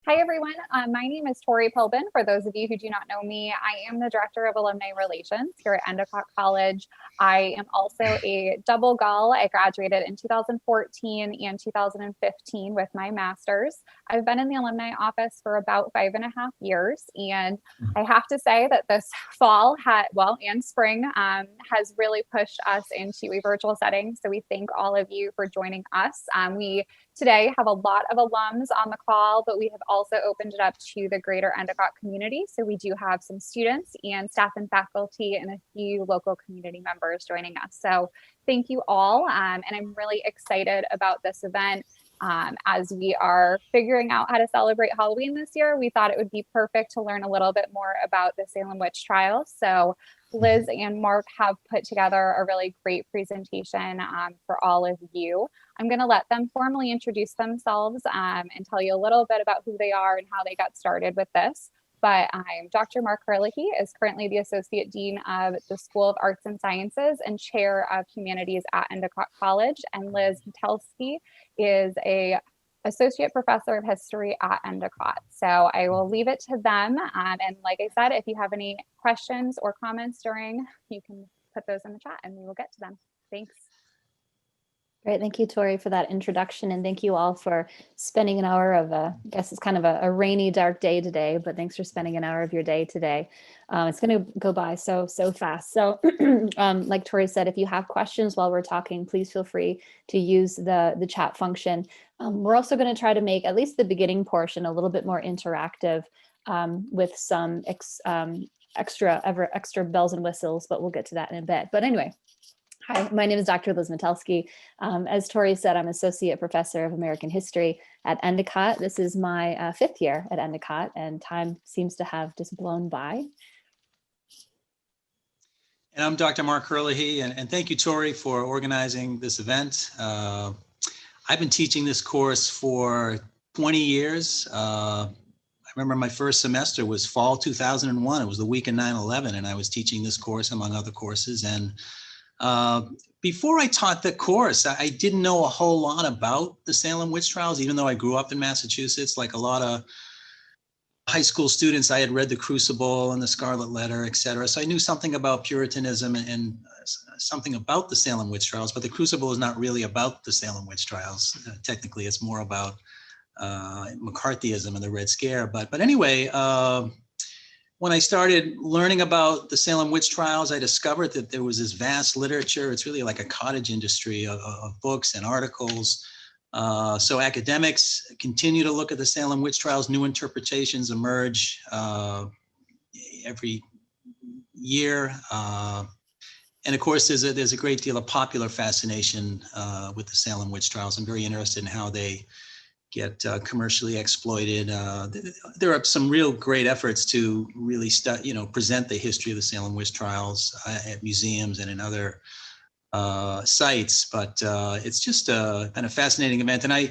Hi, everyone. My name is Tori Pilbin. For those of you who do not know me, I am the Director of Alumni Relations here at Endicott College. I am also a double gall. I graduated in 2014 and 2015 with my master's. I've been in the alumni office for about 5.5 years, and I have to say that this fall and spring has really pushed us into a virtual setting. So we thank all of you for joining us. We today have a lot of alums on the call, but we have also opened it up to the greater Endicott community. So we do have some students and staff and faculty and a few local community members joining us. So thank you all. And I'm really excited about this event. As we are figuring out how to celebrate Halloween this year, we thought it would be perfect to learn a little bit more about the Salem witch trials. So Liz and Mark have put together a really great presentation for all of you. I'm going to let them formally introduce themselves and tell you a little bit about who they are and how they got started with this. But Dr. Mark Herlihy is currently the Associate Dean of the School of Arts and Sciences and Chair of Humanities at Endicott College. And Liz Metelsky is a Associate Professor of History at Endicott. So I will leave it to them. And like I said, if you have any questions or comments during, you can put those in the chat and we will get to them. Thanks. Great. Thank you, Tori, for that introduction. And thank you all for spending an hour of I guess it's kind of a rainy, dark day today, but thanks for spending an hour of your day today. It's going to go by so fast. So like Tori said, if you have questions while we're talking, please feel free to use the chat function. We're also going to try to make at least the beginning portion a little bit more interactive with some extra bells and whistles, but we'll get to that in a bit. But anyway. Hi, my name is Dr. Liz Metelsky. As Tori said, I'm Associate Professor of American History at Endicott. This is my 5th year at Endicott, and time seems to have just blown by. And I'm Dr. Mark Herlihy, and thank you, Tori, for organizing this event. I've been teaching this course for 20 years. I remember my first semester was fall 2001. It was the week of 9/11, and I was teaching this course among other courses. And before I taught the course, I didn't know a whole lot about the Salem witch trials, even though I grew up in Massachusetts. Like a lot of high school students, I had read The Crucible and The Scarlet Letter, et cetera. So I knew something about Puritanism and something about the Salem witch trials, but The Crucible is not really about the Salem witch trials. Technically, it's more about McCarthyism and the Red Scare. But anyway, when I started learning about the Salem witch trials, I discovered that there was this vast literature. It's really like a cottage industry of books and articles. So academics continue to look at the Salem witch trials. New interpretations emerge every year. And of course, there's a great deal of popular fascination with the Salem witch trials. I'm very interested in how they get commercially exploited. There are some real great efforts to really present the history of the Salem witch trials at museums and in other sites. But it's just been a fascinating event. And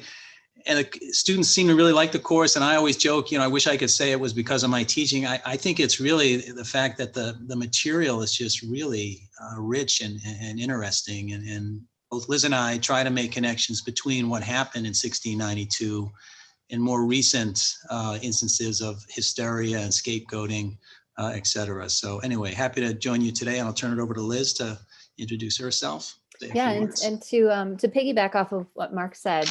the students seem to really like the course. And I always joke, I wish I could say it was because of my teaching. I think it's really the fact that the material is just really rich and interesting. And both Liz and I try to make connections between what happened in 1692 and more recent instances of hysteria and scapegoating, et cetera. So anyway, happy to join you today, and I'll turn it over to Liz to introduce herself. Yeah, and to piggyback off of what Mark said,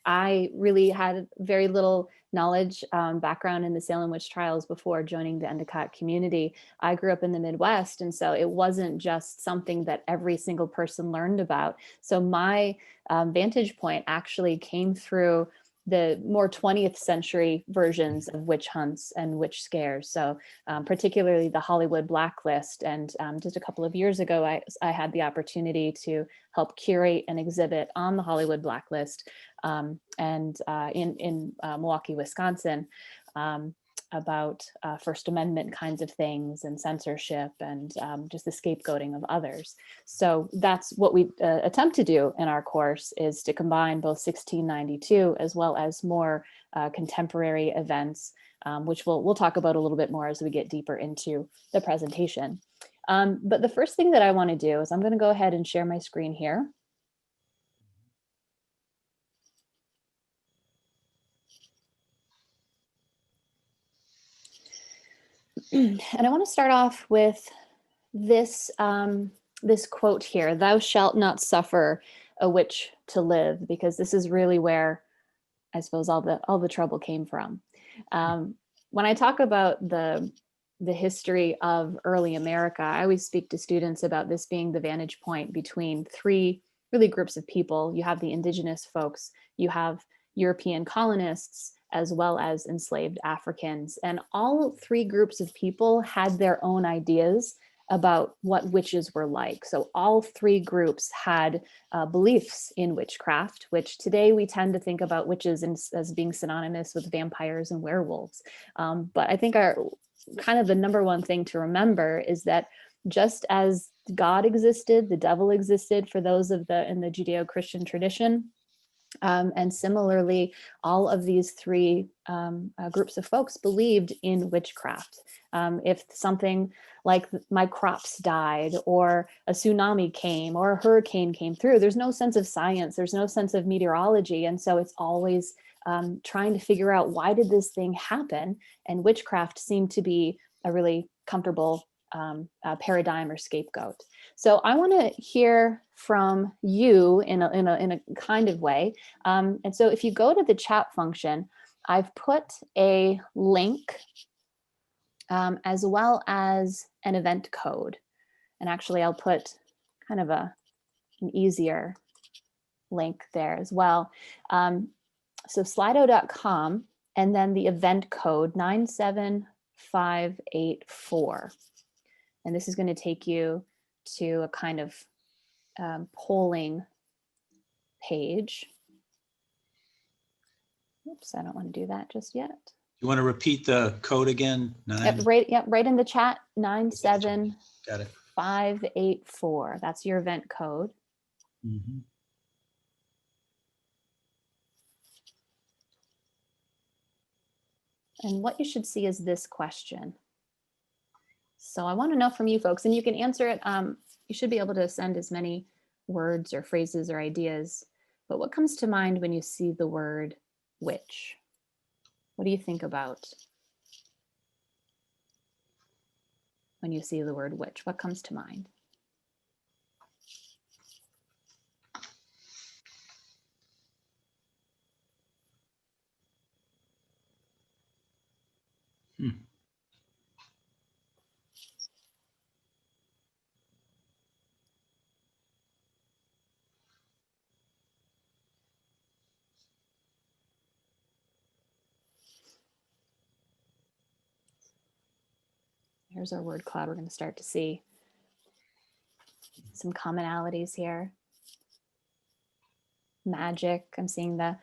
I really had very little knowledge, background in the Salem witch trials before joining the Endicott community. I grew up in the Midwest, and so it wasn't just something that every single person learned about. So my vantage point actually came through the more 20th century versions of witch hunts and witch scares. So particularly the Hollywood blacklist. And just a couple of years ago, I had the opportunity to help curate an exhibit on the Hollywood blacklist and in Milwaukee, Wisconsin, about First Amendment kinds of things and censorship and just the scapegoating of others. So that's what we attempt to do in our course, is to combine both 1692 as well as more contemporary events, which we'll talk about a little bit more as we get deeper into the presentation. But the first thing that I want to do is I'm going to go ahead and share my screen here. And I want to start off with this, this quote here: "Thou shalt not suffer a witch to live," because this is really where I suppose all the trouble came from. When I talk about the history of early America, I always speak to students about this being the vantage point between three really groups of people. You have the indigenous folks, you have European colonists, as well as enslaved Africans. And all three groups of people had their own ideas about what witches were like. So all three groups had beliefs in witchcraft, which today we tend to think about witches as being synonymous with vampires and werewolves. But I think our kind of the number one thing to remember is that just as God existed, the devil existed for those in the Judeo-Christian tradition. And similarly, all of these three groups of folks believed in witchcraft. If something like my crops died, or a tsunami came, or a hurricane came through, there's no sense of science, there's no sense of meteorology. And so it's always trying to figure out, why did this thing happen? And witchcraft seemed to be a really comfortable paradigm or scapegoat. So I want to hear from you in a kind of way. And so if you go to the chat function, I've put a link as well as an event code. And actually I'll put kind of an easier link there as well. So slido.com, and then the event code 97584. And this is going to take you to a kind of polling page. Oops, I don't want to do that just yet. You want to repeat the code again? Yep, right in the chat, 97584. That's your event code. Mm-hmm. And what you should see is this question. So I want to know from you folks, and you can answer it. You should be able to send as many words or phrases or ideas, but what comes to mind when you see the word witch? What do you think about when you see the word witch? What comes to mind? Here's our word cloud. We're going to start to see some commonalities here. Magic. I'm seeing the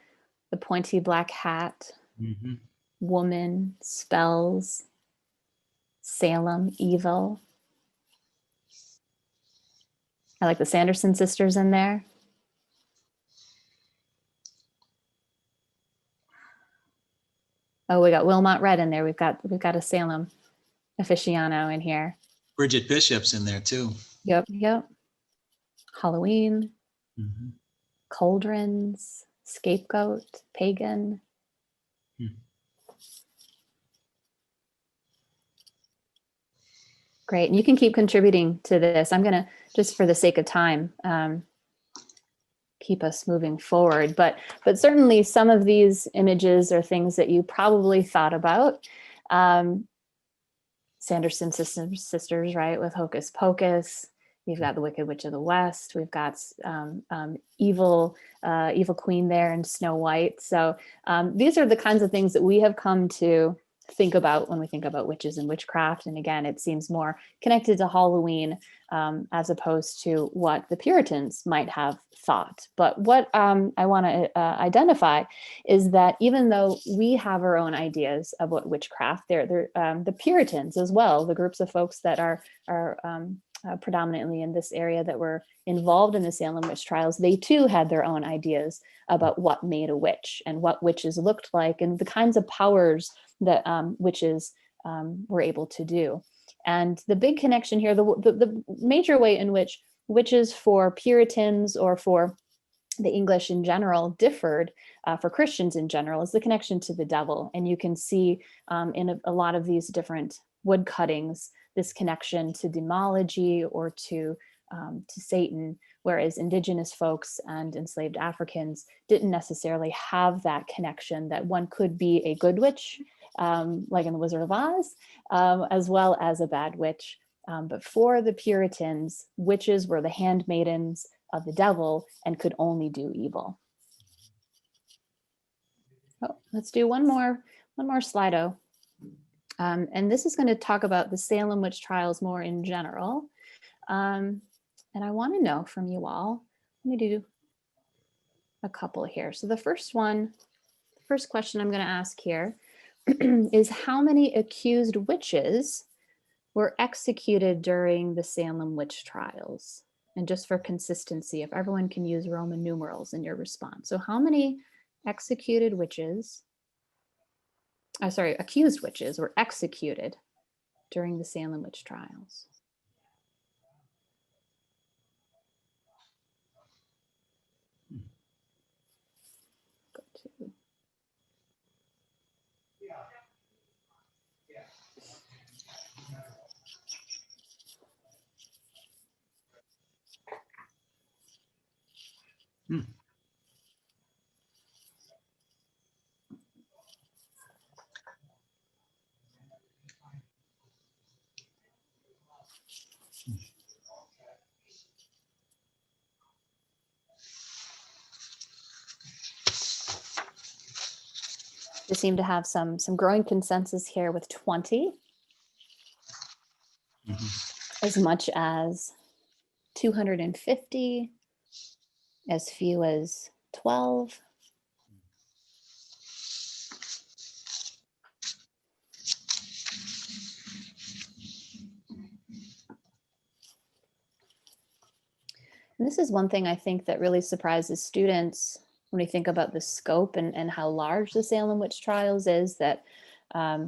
pointy black hat. Mm-hmm. Woman, spells. Salem, evil. I like the Sanderson sisters in there. Oh, we got Wilmot Red in there. We've got a Salem aficionado in here. Bridget Bishop's in there too. Yep. Halloween, Mm-hmm. cauldrons, scapegoat, pagan. Great. And you can keep contributing to this. I'm going to, just for the sake of time, keep us moving forward. But certainly some of these images are things that you probably thought about. Sanderson sisters, right, with Hocus Pocus. We've got the Wicked Witch of the West. We've got evil queen there and Snow White. So these are the kinds of things that we have come to think about when we think about witches and witchcraft. And again, it seems more connected to Halloween as opposed to what the Puritans might have thought. But what I want to identify is that even though we have our own ideas of what witchcraft, they're the Puritans as well, the groups of folks that are predominantly in this area that were involved in the Salem witch trials, they too had their own ideas about what made a witch and what witches looked like and the kinds of powers that witches were able to do. And the big connection here, the major way in which witches for Puritans or for the English in general differed for Christians in general is the connection to the devil. And you can see in a lot of these different wood cuttings this connection to demology or to Satan, whereas indigenous folks and enslaved Africans didn't necessarily have that connection, that one could be a good witch, like in The Wizard of Oz, as well as a bad witch. But for the Puritans, witches were the handmaidens of the devil and could only do evil. Oh, let's do one more Slido. And this is going to talk about the Salem witch trials more in general. And I want to know from you all, let me do a couple here. So the first question I'm going to ask here is, how many accused witches were executed during the Salem witch trials? And just for consistency, if everyone can use Roman numerals in your response. So how many accused witches were executed during the Salem witch trials? Go to. They seem to have some growing consensus here with 20, as much as 250, as few as 12. And this is one thing I think that really surprises students when we think about the scope and how large the Salem witch trials is, that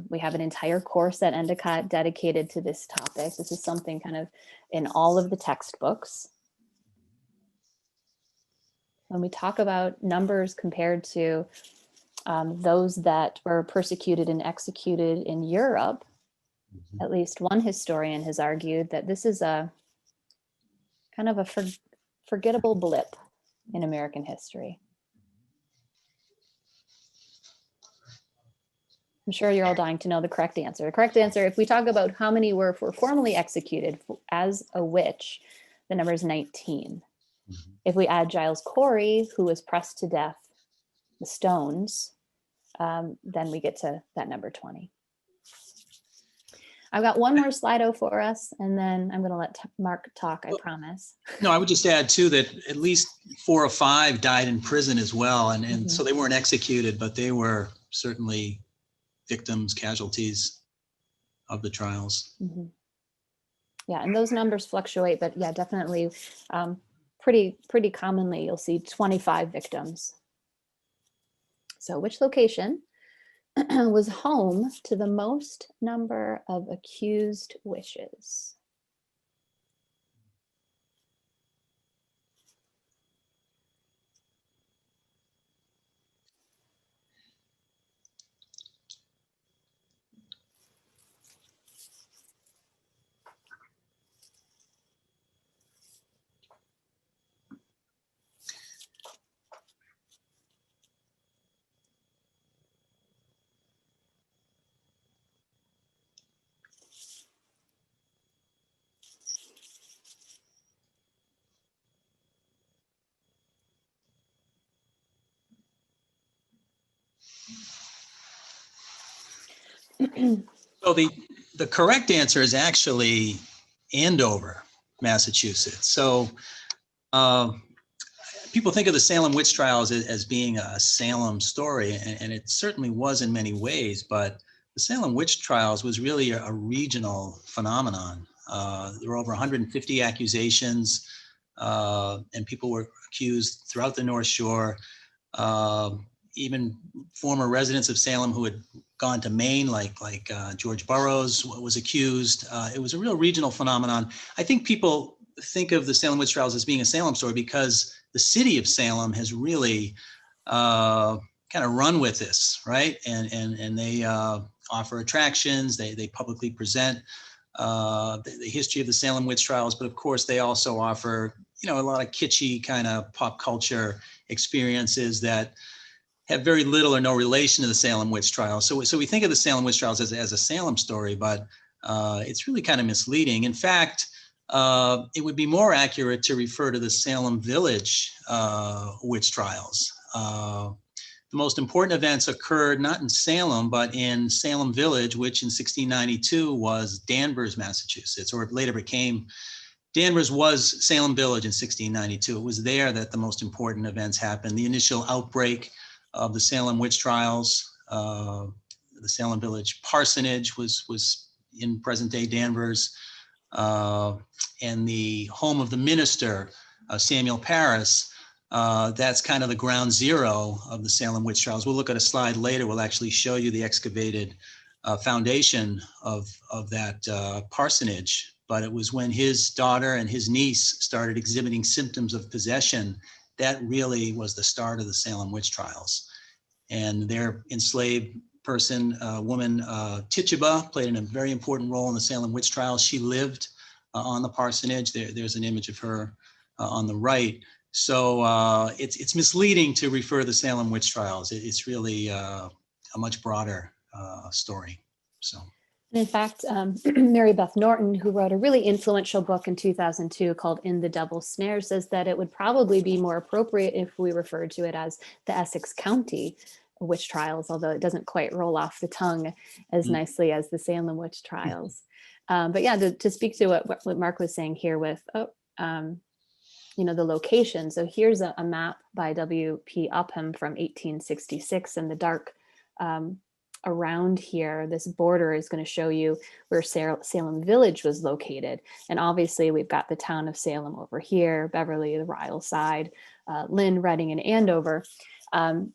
we have an entire course at Endicott dedicated to this topic. This is something kind of in all of the textbooks. When we talk about numbers compared to those that were persecuted and executed in Europe, at least one historian has argued that this is a kind of a forgettable blip in American history. I'm sure you're all dying to know the correct answer. The correct answer, if we talk about how many were formally executed as a witch, the number is 19. If we add Giles Corey, who was pressed to death, the stones, then we get to that number 20. I've got one more Slido for us, and then I'm going to let Mark talk, I promise. No, I would just add too that at least 4 or 5 died in prison as well. And so they weren't executed, but they were certainly victims, casualties of the trials. Yeah, and those numbers fluctuate, but yeah, definitely pretty commonly you'll see 25 victims. So which location was home to the most number of accused witches? So the correct answer is actually Andover, Massachusetts. So people think of the Salem witch trials as being a Salem story, and it certainly was in many ways, but the Salem witch trials was really a regional phenomenon. There were over 150 accusations, and people were accused throughout the North Shore. Even former residents of Salem who had gone to Maine, like George Burroughs was accused. It was a real regional phenomenon. I think people think of the Salem witch trials as being a Salem story because the city of Salem has really kind of run with this, right? And they offer attractions. They publicly present the history of the Salem witch trials, but of course they also offer, a lot of kitschy kind of pop culture experiences that have very little or no relation to the Salem witch trials. So we think of the Salem witch trials as a Salem story, but it's really kind of misleading. In fact, it would be more accurate to refer to the Salem Village witch trials. The most important events occurred not in Salem, but in Salem Village, which in 1692 was Danvers, Massachusetts, or it later became, Danvers was Salem Village in 1692. It was there that the most important events happened. The initial outbreak of the Salem witch trials, the Salem Village parsonage was in present-day Danvers, and the home of the minister, Samuel Parris. That's kind of the ground zero of the Salem witch trials. We'll look at a slide later. We'll actually show you the excavated foundation of that parsonage. But it was when his daughter and his niece started exhibiting symptoms of possession that really was the start of the Salem witch trials. And their enslaved woman, Tituba, played a very important role in the Salem witch trials. She lived on the parsonage. There's an image of her on the right. So it's misleading to refer to the Salem witch trials. It's really a much broader story. So. In fact, Mary Beth Norton, who wrote a really influential book in 2002 called In the Double Snare, says that it would probably be more appropriate if we referred to it as the Essex County witch trials, although it doesn't quite roll off the tongue as nicely as the Salem witch trials. But yeah, to speak to what Mark was saying here with, the location. So here's a map by W.P. Upham from 1866, and the dark around here, this border is going to show you where Salem Village was located. And obviously we've got the town of Salem over here, Beverly, the Ryle side, Lynn, Reading, and Andover. When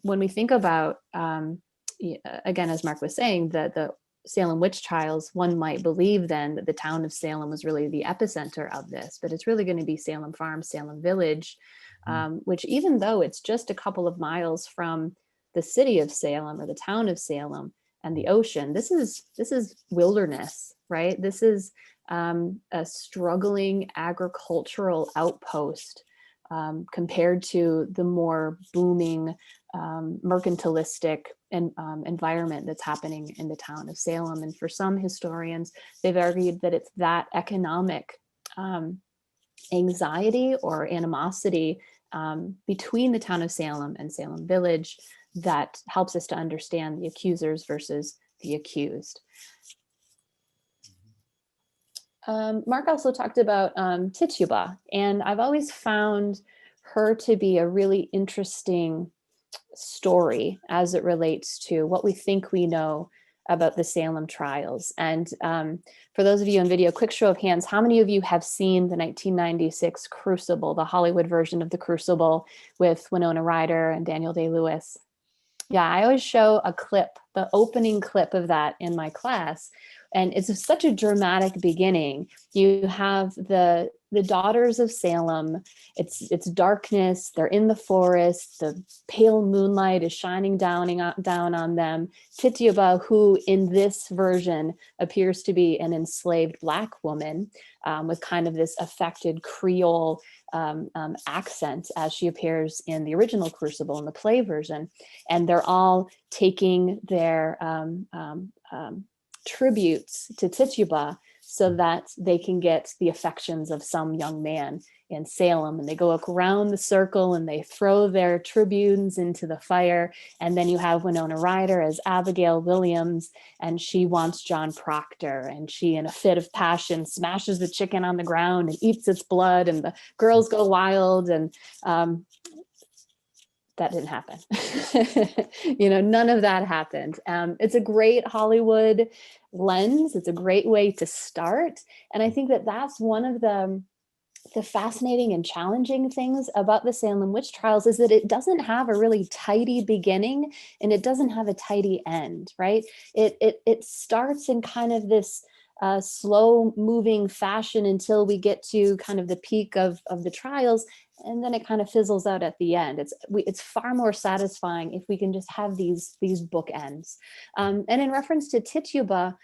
we think about, again, as Mark was saying, the Salem witch trials, one might believe then that the town of Salem was really the epicenter of this, but it's really going to be Salem Farm, Salem Village, which even though it's just a couple of miles from the city of Salem or the town of Salem and the ocean, this is wilderness, right? This is a struggling agricultural outpost compared to the more booming mercantilistic environment that's happening in the town of Salem. And for some historians, they've argued that it's that economic anxiety or animosity between the town of Salem and Salem Village that helps us to understand the accusers versus the accused. Mark also talked about Tituba, and I've always found her to be a really interesting story as it relates to what we think we know about the Salem trials. And for those of you on video, quick show of hands, how many of you have seen the 1996 Crucible, the Hollywood version of the Crucible with Winona Ryder and Daniel Day-Lewis? Yeah, I always show a clip, the opening clip of that in my class. And it's such a dramatic beginning. You have the daughters of Salem. It's darkness. They're in the forest. The pale moonlight is shining down on them. Tituba, who in this version appears to be an enslaved Black woman with kind of this affected Creole accent as she appears in the original Crucible in the play version. And they're all taking their tributes to Tituba so that they can get the affections of some young man in Salem. And they go around the circle and they throw their tributes into the fire. And then you have Winona Ryder as Abigail Williams, and she wants John Proctor, and she, in a fit of passion, smashes the chicken on the ground and eats its blood, and the girls go wild. And that didn't happen. None of that happened. It's a great Hollywood lens. It's a great way to start. And I think that that's one of the fascinating and challenging things about the Salem witch trials is that it doesn't have a really tidy beginning and it doesn't have a tidy end, right? It starts in kind of this slow moving fashion until we get to kind of the peak of the trials. and then it kind of fizzles out at the end. It's far more satisfying if we can just have these bookends. And in reference to Tituba,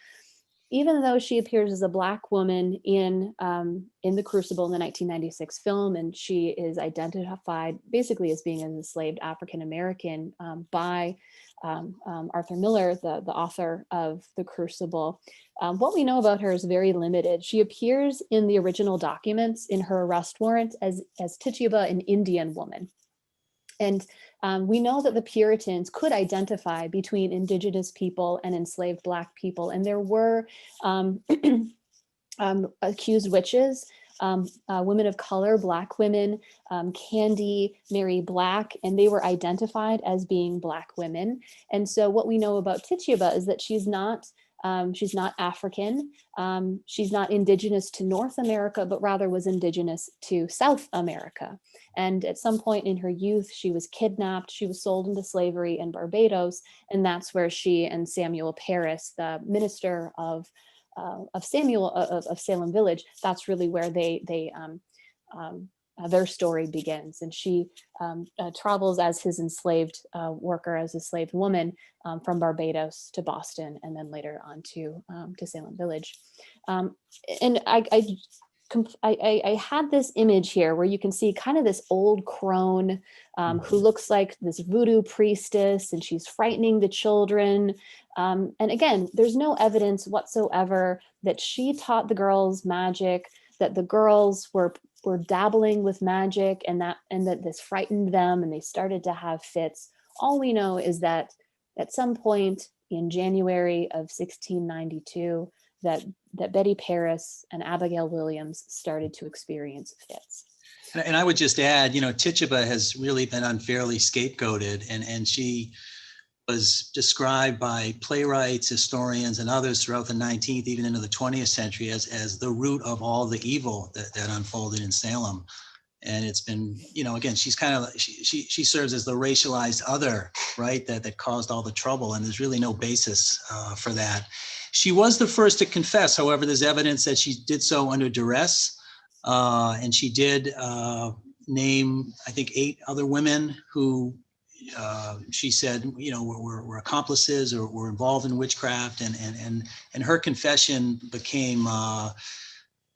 even though she appears as a Black woman in The Crucible in the 1996 film, and she is identified basically as being an enslaved African American by Arthur Miller, the author of The Crucible, what we know about her is very limited. She appears in the original documents in her arrest warrant as Tituba, an Indian woman. And we know that the Puritans could identify between Indigenous people and enslaved Black people. And there were accused witches, women of color, Black women, Candy, Mary Black, and they were identified as being Black women. And so what we know about Tituba is that she's not African, she's not indigenous to North America, but rather was indigenous to South America. And at some point in her youth, she was kidnapped, she was sold into slavery in Barbados, and that's where she and Samuel Parris, the minister of Salem Village, that's really where their story begins. And she travels as his enslaved worker, as a enslaved woman, from Barbados to Boston, and then later on to Salem Village. And I had this image here where you can see kind of this old crone who looks like this voodoo priestess, and she's frightening the children. And again, there's no evidence whatsoever that she taught the girls magic, that the girls were dabbling with magic, and that this frightened them and they started to have fits. All we know is that at some point in January of 1692, that Betty Parris and Abigail Williams started to experience fits. And I would just add, Tituba has really been unfairly scapegoated, and she was described by playwrights, historians, and others throughout the 19th, even into the 20th century, as the root of all the evil that unfolded in Salem. And it's been, again, she's kind of, she serves as the racialized other, right, that caused all the trouble, and there's really no basis for that. She was the first to confess. However, there's evidence that she did so under duress, and she did name, I think, 8 other women who she said, were accomplices or were involved in witchcraft, and her confession became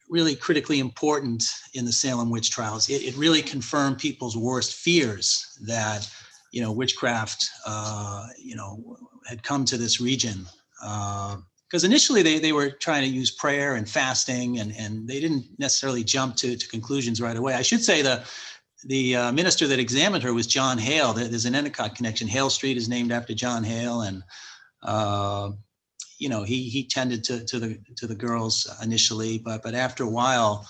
really critically important in the Salem witch trials. It really confirmed people's worst fears that, witchcraft, had come to this region. Because initially they were trying to use prayer and fasting, and they didn't necessarily jump to conclusions right away. I should say the minister that examined her was John Hale. There's an Endicott connection. Hale Street is named after John Hale, and he tended to the girls initially, but after a while,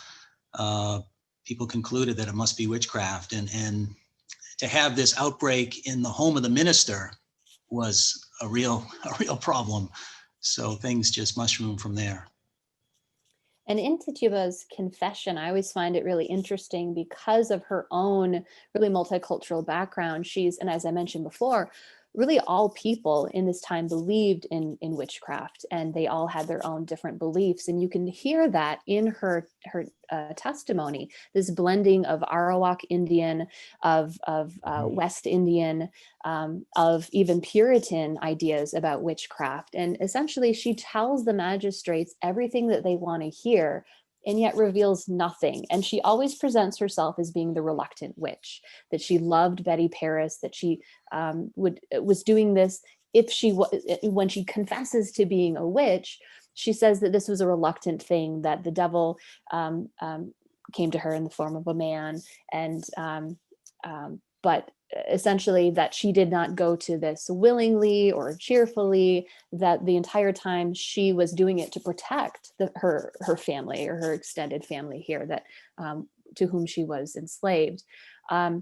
people concluded that it must be witchcraft, and to have this outbreak in the home of the minister was a real problem. So things just mushroomed from there. And in Tituba's confession, I always find it really interesting because of her own really multicultural background. And as I mentioned before, really all people in this time believed in witchcraft, and they all had their own different beliefs. And you can hear that in her testimony, this blending of Arawak Indian, of West Indian, of even Puritan ideas about witchcraft. And essentially she tells the magistrates everything that they want to hear, and yet reveals nothing. And she always presents herself as being the reluctant witch, that she loved Betty Parris, that she was doing this when she confesses to being a witch, she says that this was a reluctant thing, that the devil came to her in the form of a man, and but essentially that she did not go to this willingly or cheerfully, that the entire time she was doing it to protect her family, or her extended family here, that to whom she was enslaved. Mark,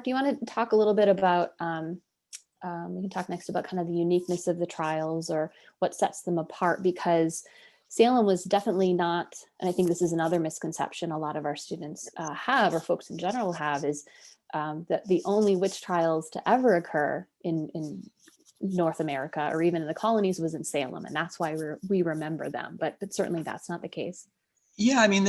do you want to talk a little bit about, we can talk next about kind of the uniqueness of the trials, or what sets them apart, because Salem was definitely not, and I think this is another misconception a lot of our students have, or folks in general have, is that the only witch trials to ever occur in North America, or even in the colonies, was in Salem, and that's why we remember them. But certainly that's not the case. Yeah, I mean,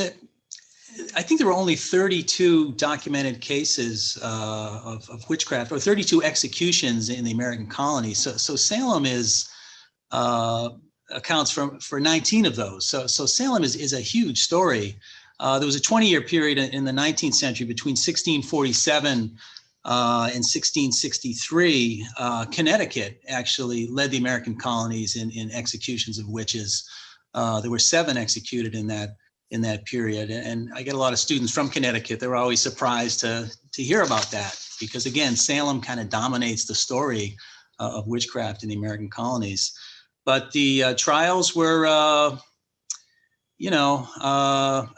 I think there were only 32 documented cases of witchcraft, or 32 executions in the American colonies. So Salem accounts for 19 of those. So Salem is a huge story. There was a 20-year period in the 19th century between 1647 and 1663. Connecticut actually led the American colonies in executions of witches. There were 7 executed in that period. And I get a lot of students from Connecticut. They're always surprised to hear about that, because again, Salem kind of dominates the story of witchcraft in the American colonies. But the trials were, a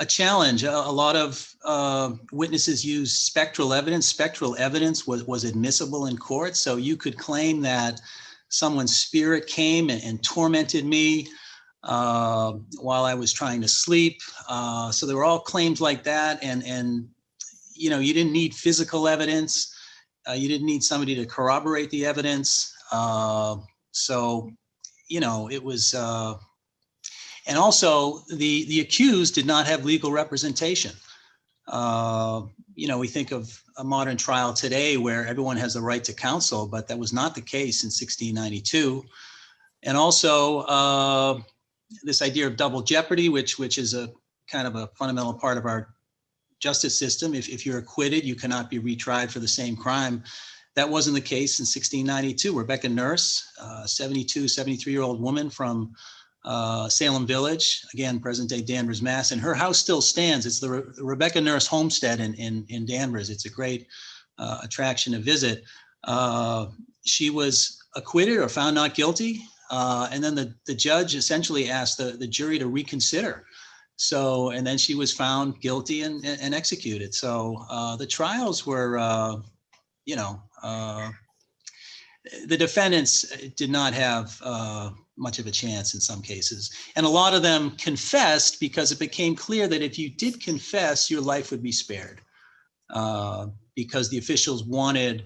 challenge. A lot of witnesses used spectral evidence. Spectral evidence was admissible in court. So you could claim that someone's spirit came and tormented me while I was trying to sleep. So there were all claims like that. And you didn't need physical evidence. You didn't need somebody to corroborate the evidence. It was, and also the accused did not have legal representation. We think of a modern trial today where everyone has the right to counsel, but that was not the case in 1692. And also this idea of double jeopardy, which is a kind of a fundamental part of our justice system. If you're acquitted, you cannot be retried for the same crime. That wasn't the case in 1692. Rebecca Nurse, 73-year-old woman from Salem Village, again, present-day Danvers, Mass. And her house still stands. It's the Rebecca Nurse homestead in Danvers. It's a great attraction to visit. She was acquitted or found not guilty. And then the judge essentially asked the jury to reconsider. And then she was found guilty and executed. So the trials were, the defendants did not have much of a chance in some cases. And a lot of them confessed because it became clear that if you did confess, your life would be spared, because the officials wanted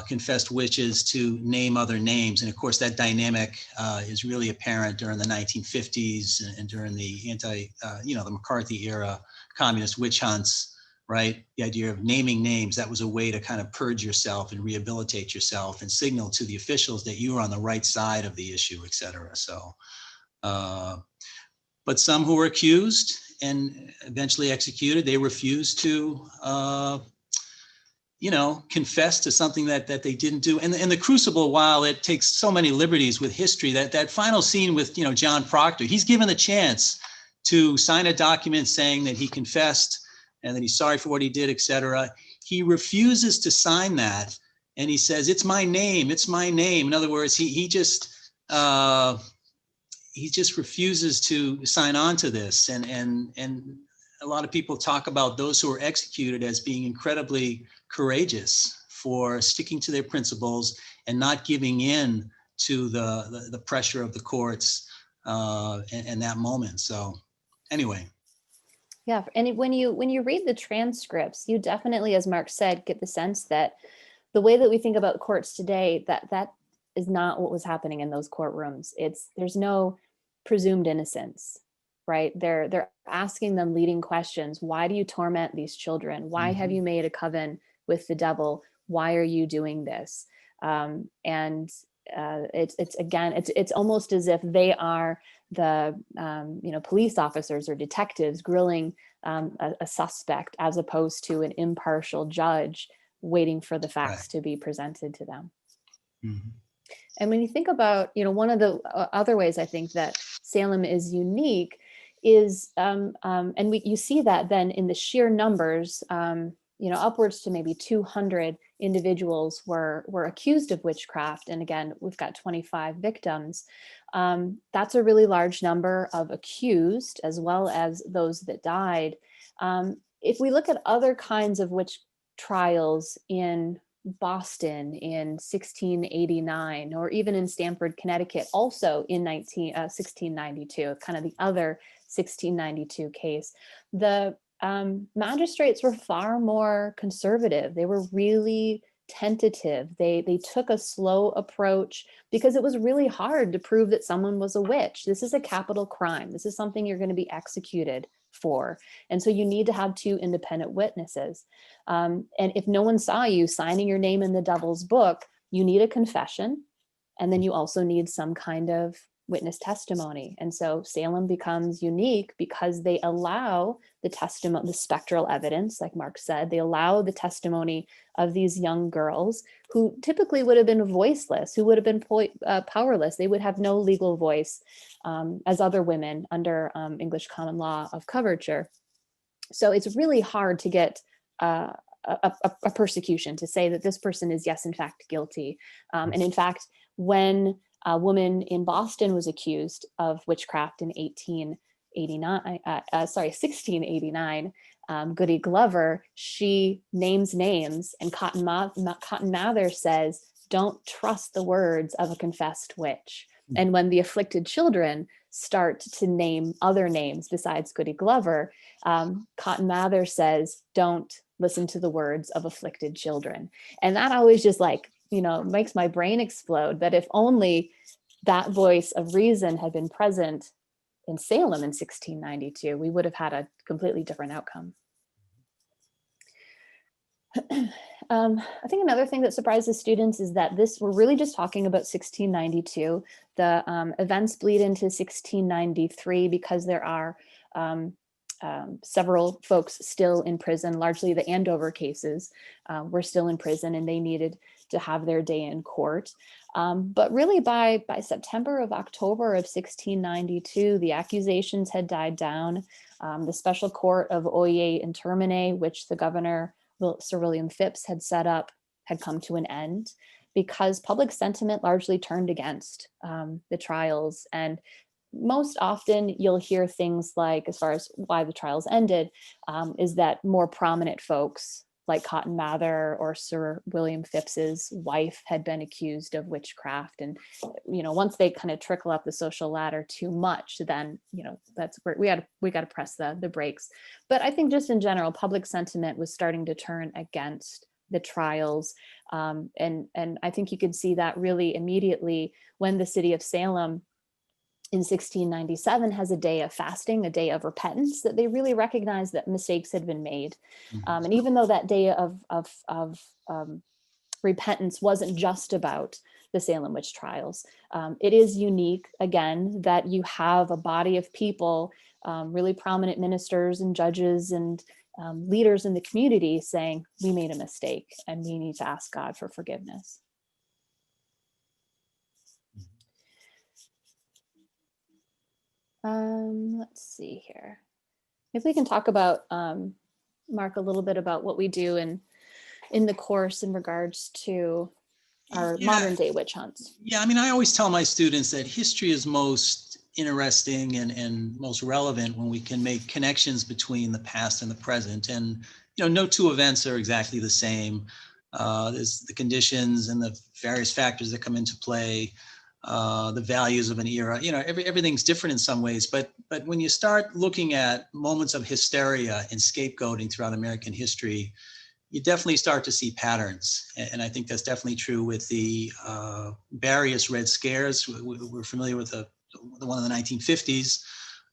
confessed witches to name other names. And of course, that dynamic is really apparent during the 1950s and during the the McCarthy era communist witch hunts. Right? The idea of naming names, that was a way to kind of purge yourself and rehabilitate yourself and signal to the officials that you were on the right side of the issue, et cetera. So, but some who were accused and eventually executed, they refused to, confess to something that they didn't do. And the Crucible, while it takes so many liberties with history, that final scene with, John Proctor, he's given the chance to sign a document saying that he confessed and that he's sorry for what he did, et cetera. He refuses to sign that. And he says, it's my name, it's my name. In other words, he just refuses to sign on to this. And a lot of people talk about those who are executed as being incredibly courageous for sticking to their principles and not giving in to the pressure of the courts in that moment. So anyway. Yeah, and when you read the transcripts, you definitely, as Mark said, get the sense that the way that we think about courts today, that is not what was happening in those courtrooms. There's no presumed innocence, right? They're asking them leading questions. Why do you torment these children? Why have you made a coven with the devil? Why are you doing this? It's almost as if they are the police officers or detectives grilling a suspect, as opposed to an impartial judge waiting for the facts to be presented to them. Mm-hmm. And when you think about, one of the other ways I think that Salem is unique is, you see that then in the sheer numbers, upwards to maybe 200 individuals were accused of witchcraft. And again, we've got 25 victims. That's a really large number of accused, as well as those that died. If we look at other kinds of witch trials in Boston in 1689, or even in Stamford, Connecticut, also in 1692, kind of the other 1692 case, the magistrates were far more conservative. They were really tentative. They took a slow approach because it was really hard to prove that someone was a witch. This is a capital crime. This is something you're going to be executed for. And so you need to have two independent witnesses. And if no one saw you signing your name in the devil's book, you need a confession. And then you also need some kind of witness testimony. And so Salem becomes unique because they allow the testimony, the spectral evidence, like Mark said, they allow the testimony of these young girls who typically would have been voiceless, who would have been powerless. They would have no legal voice as other women under English common law of coverture. So it's really hard to get a persecution to say that this person is, yes, in fact, guilty. And in fact, when a woman in Boston was accused of witchcraft in 1689, Goody Glover, she names names, and Cotton Mather says, don't trust the words of a confessed witch. And when the afflicted children start to name other names besides Goody Glover, Cotton Mather says, don't listen to the words of afflicted children. And that always just makes my brain explode, that if only that voice of reason had been present in Salem in 1692, we would have had a completely different outcome. I think another thing that surprises students is that we're really just talking about 1692. The events bleed into 1693 because there are several folks still in prison. Largely the Andover cases were still in prison, and they needed to have their day in court. But really by September of October of 1692, the accusations had died down. The special court of Oyez and Termine, which the governor, Sir William Phipps, had set up, had come to an end because public sentiment largely turned against the trials. And most often you'll hear things like, as far as why the trials ended, is that more prominent folks like Cotton Mather or Sir William Phipps's wife had been accused of witchcraft. And, once they kind of trickle up the social ladder too much, then, that's where we got to press the brakes. But I think just in general, public sentiment was starting to turn against the trials. And I think you could see that really immediately when the city of Salem in 1697 has a day of fasting, a day of repentance, that they really recognize that mistakes had been made. And even though that day of repentance wasn't just about the Salem witch trials, it is unique, again, that you have a body of people, really prominent ministers and judges and leaders in the community saying, we made a mistake and we need to ask God for forgiveness. Let's see here. If we can talk about, Mark, a little bit about what we do in the course in regards to our modern day witch hunts. Yeah, I mean, I always tell my students that history is most interesting and most relevant when we can make connections between the past and the present. And, no two events are exactly the same. There's the conditions and the various factors that come into play. The values of an era, everything's different in some ways, but when you start looking at moments of hysteria and scapegoating throughout American history, you definitely start to see patterns. And I think that's definitely true with the various Red Scares. We're familiar with the one in the 1950s,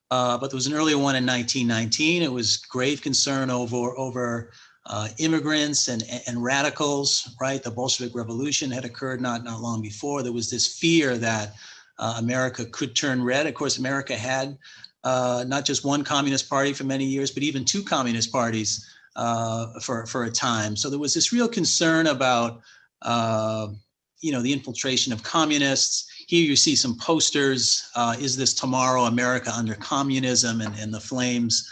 but there was an earlier one in 1919. It was grave concern over immigrants and radicals, right? The Bolshevik Revolution had occurred not long before. There was this fear that America could turn red. Of course, America had not just one communist party for many years, but even two communist parties for a time. So there was this real concern about, the infiltration of communists. Here you see some posters. Is this tomorrow America under communism, and the flames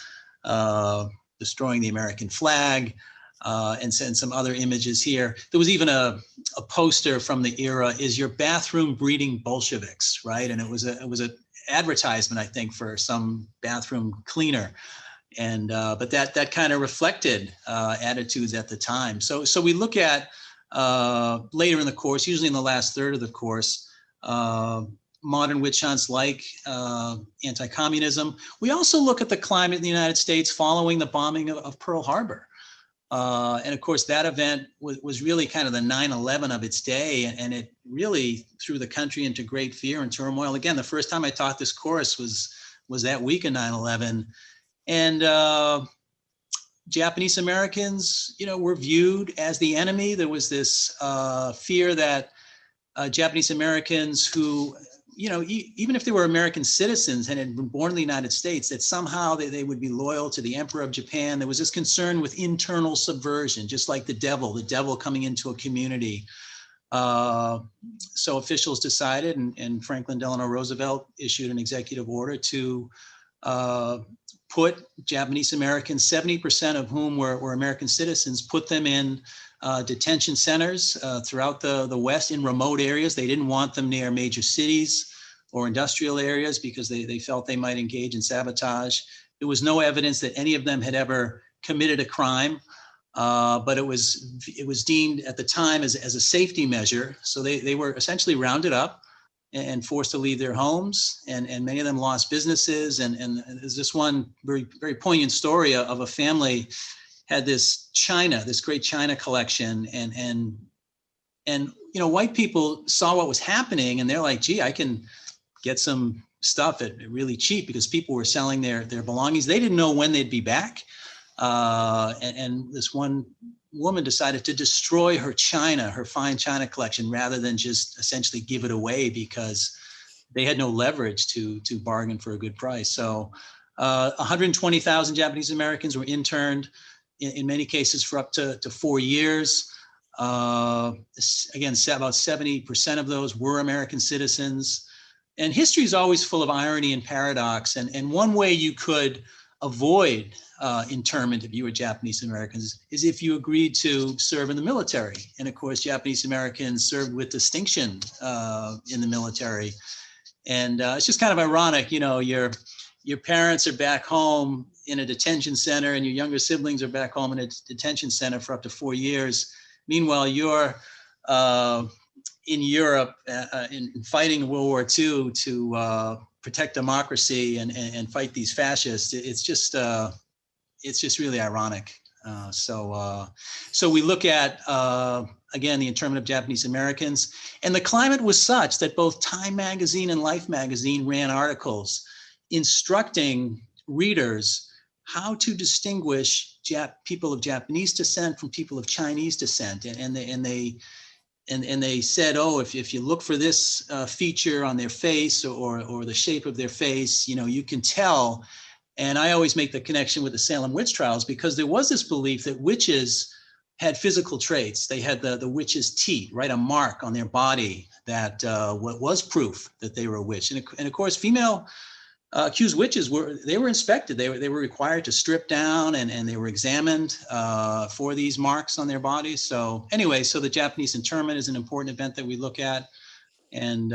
destroying the American flag, and some other images here. There was even a poster from the era, is your bathroom breeding Bolsheviks, right? And it was an advertisement, I think, for some bathroom cleaner. And but that kind of reflected attitudes at the time. So we look at later in the course, usually in the last third of the course, modern witch hunts like anti-communism. We also look at the climate in the United States following the bombing of Pearl Harbor. And of course, that event was really kind of the 9/11 of its day, and it really threw the country into great fear and turmoil. Again, the first time I taught this course was that week of 9/11. And Japanese Americans, were viewed as the enemy. There was this fear that Japanese Americans who, even if they were American citizens and had been born in the United States, that somehow they would be loyal to the Emperor of Japan. There was this concern with internal subversion, just like the devil coming into a community. So officials decided, and Franklin Delano Roosevelt issued an executive order to put Japanese Americans, 70% of whom were American citizens, put them in detention centers throughout the West in remote areas. They didn't want them near major cities or industrial areas because they felt they might engage in sabotage. There was no evidence that any of them had ever committed a crime, but it was deemed at the time as a safety measure. So they were essentially rounded up and forced to leave their homes, and many of them lost businesses. And there's this one very, very poignant story of a family had this great China collection, and white people saw what was happening, and they're like, gee, I can get some stuff at really cheap, because people were selling their belongings. They didn't know when they'd be back. And this one woman decided to destroy her fine China collection, rather than just essentially give it away, because they had no leverage to bargain for a good price. So 120,000 Japanese Americans were interned, in many cases for up to 4 years. Again, about 70% of those were American citizens. And history is always full of irony and paradox. And one way you could avoid internment if you were Japanese Americans is if you agreed to serve in the military. And of course, Japanese Americans served with distinction in the military. And it's just kind of ironic, your parents are back home in a detention center, and your younger siblings are back home in a detention center for up to 4 years. Meanwhile, you're in Europe in fighting World War II to protect democracy and fight these fascists. It's just really ironic. So we look at, again, the internment of Japanese Americans, and the climate was such that both Time magazine and Life magazine ran articles instructing readers how to distinguish people of Japanese descent from people of Chinese descent. And they said, oh, if you look for this feature on their face or the shape of their face, you can tell. And I always make the connection with the Salem witch trials, because there was this belief that witches had physical traits. They had the witch's teeth, right? A mark on their body that was proof that they were a witch. And of course, female accused witches were inspected. They were required to strip down, and they were examined for these marks on their bodies. So anyway, so the Japanese internment is an important event that we look at. And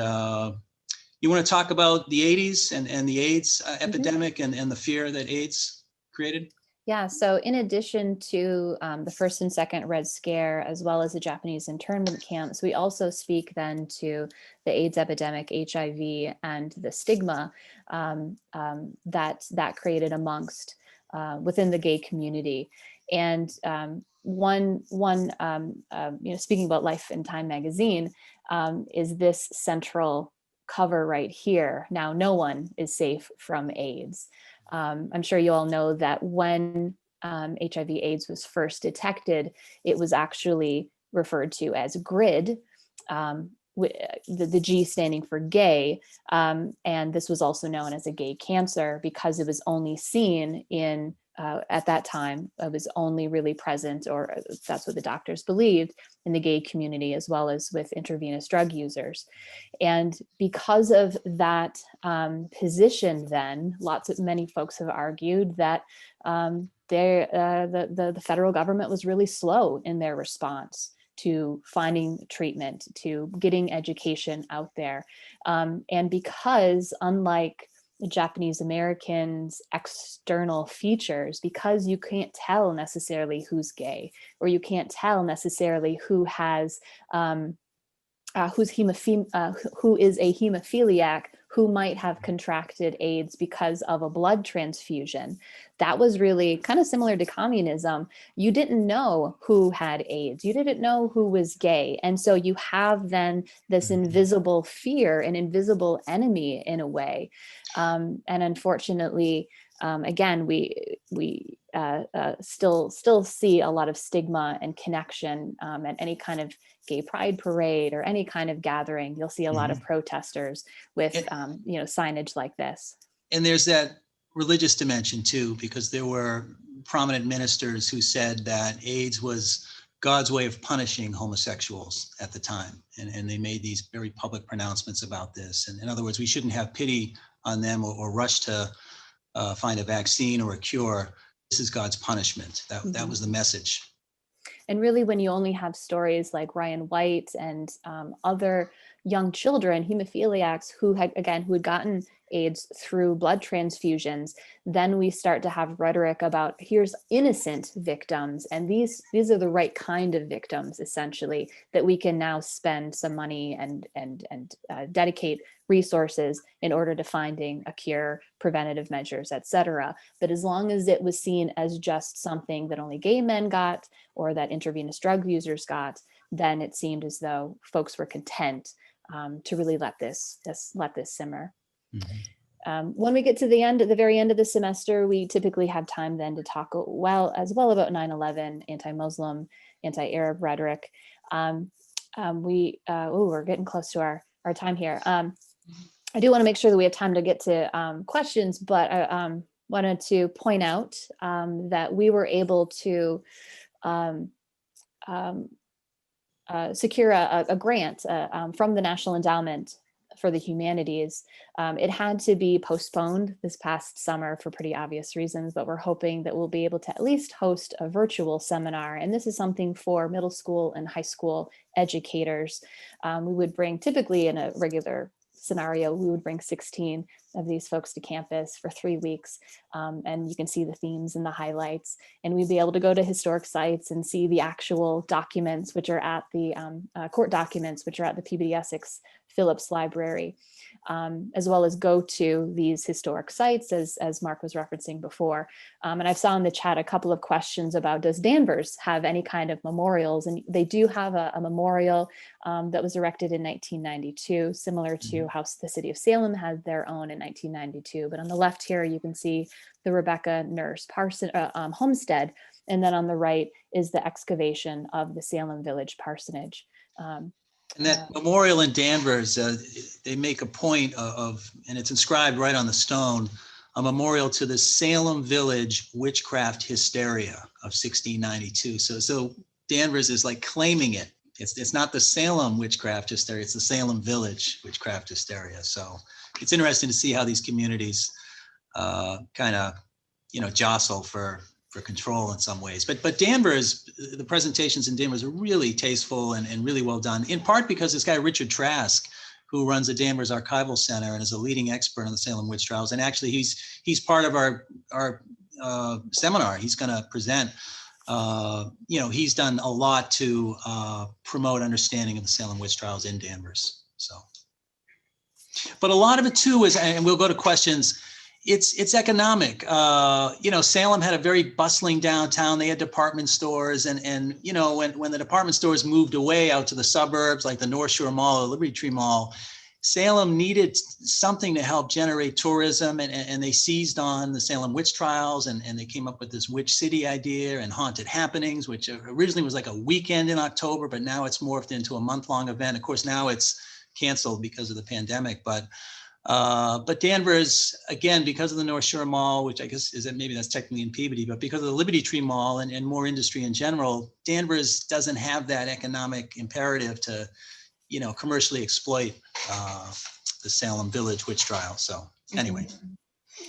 you want to talk about the 80s and the AIDS epidemic and the fear that AIDS created? Yeah, so in addition to the first and second Red Scare, as well as the Japanese internment camps, we also speak then to the AIDS epidemic, HIV, and the stigma that created amongst within the gay community. And speaking about Life and Time magazine, is this central cover right here. Now, no one is safe from AIDS. I'm sure you all know that when HIV/AIDS was first detected, it was actually referred to as GRID, the G standing for gay, and this was also known as a gay cancer because it was only seen in, at that time, it was only really present, or that's what the doctors believed, in the gay community, as well as with intravenous drug users. And because of that position, then many folks have argued that the federal government was really slow in their response to finding treatment, to getting education out there. And because, unlike the Japanese Americans' external features, because you can't tell necessarily who's gay, or you can't tell necessarily who has who is a hemophiliac, who might have contracted AIDS because of a blood transfusion. That was really kind of similar to communism. You didn't know who had AIDS. You didn't know who was gay. And so you have then this invisible fear, an invisible enemy in a way. And unfortunately, again, we still see a lot of stigma and connection at any kind of gay pride parade or any kind of gathering. You'll see a lot of protesters with signage like this. And there's that religious dimension too, because there were prominent ministers who said that AIDS was God's way of punishing homosexuals at the time. And they made these very public pronouncements about this. And in other words, we shouldn't have pity on them or rush to find a vaccine or a cure. This is God's punishment. That was the message. And really, when you only have stories like Ryan White and other young children, hemophiliacs who had gotten AIDS through blood transfusions, then we start to have rhetoric about here's innocent victims, and these are the right kind of victims, essentially, that we can now spend some money and dedicate resources in order to finding a cure, preventative measures, etc. But as long as it was seen as just something that only gay men got or that intravenous drug users got, then it seemed as though folks were content to really let this simmer. When we get to the very end of the semester, we typically have time then to talk as well about 9/11, anti-Muslim, anti-Arab rhetoric. We're getting close to our time here. I do want to make sure that we have time to get to questions, but I wanted to point out that we were able to secure a grant from the National Endowment for the Humanities. It had to be postponed this past summer for pretty obvious reasons, but we're hoping that we'll be able to at least host a virtual seminar. And this is something for middle school and high school educators. We would bring, typically in a regular scenario, we would bring 16 of these folks to campus for 3 weeks. And you can see the themes and the highlights. And we'd be able to go to historic sites and see the actual documents, which are at the court documents, which are at the Peabody Essex Phillips Library, as well as go to these historic sites, as Mark was referencing before. And I saw in the chat a couple of questions about, does Danvers have any kind of memorials? And they do have a memorial that was erected in 1992, similar to how the city of Salem had their own in 1992. But on the left here, you can see the Rebecca Nurse homestead. And then on the right is the excavation of the Salem Village parsonage. And that memorial in Danvers, they make a point of, and it's inscribed right on the stone, a memorial to the Salem Village witchcraft hysteria of 1692. So Danvers is like claiming it. It's not the Salem witchcraft hysteria, it's the Salem Village witchcraft hysteria. So it's interesting to see how these communities kind of, jostle for control in some ways. But Danvers, the presentations in Danvers are really tasteful and really well done, in part because this guy, Richard Trask, who runs the Danvers Archival Center and is a leading expert on the Salem witch trials. And actually he's part of our seminar. He's going to present. He's done a lot to promote understanding of the Salem witch trials in Danvers. So, but a lot of it too is, and we'll go to questions, it's economic. Salem had a very bustling downtown. They had department stores, and when the department stores moved away out to the suburbs, like the North Shore Mall or Liberty Tree Mall, Salem needed something to help generate tourism, and they seized on the Salem witch trials, and they came up with this witch city idea and haunted happenings, which originally was like a weekend in October, but now it's morphed into a month-long event. Of course, now it's canceled because of the pandemic, but Danvers, again, because of the North Shore Mall, which I guess maybe that's technically in Peabody, but because of the Liberty Tree Mall and more industry in general, Danvers doesn't have that economic imperative to, commercially exploit the Salem Village witch trial. So anyway.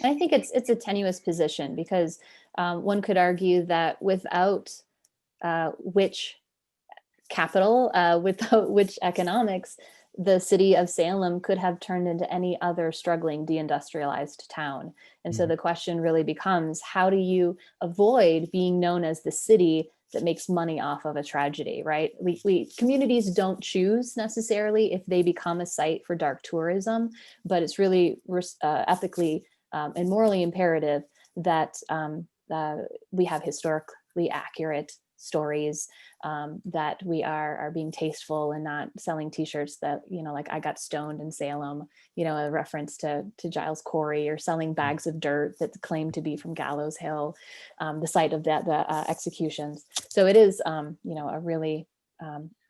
I think it's a tenuous position because one could argue that without witch capital, without witch economics, the city of Salem could have turned into any other struggling deindustrialized town. And so the question really becomes, how do you avoid being known as the city that makes money off of a tragedy, right? Communities don't choose necessarily if they become a site for dark tourism, but it's really ethically and morally imperative that we have historically accurate stories, that we are being tasteful and not selling t-shirts that, like I got stoned in Salem, a reference to Giles Corey, or selling bags of dirt that claim to be from Gallows Hill, the site of the executions. So it is, a really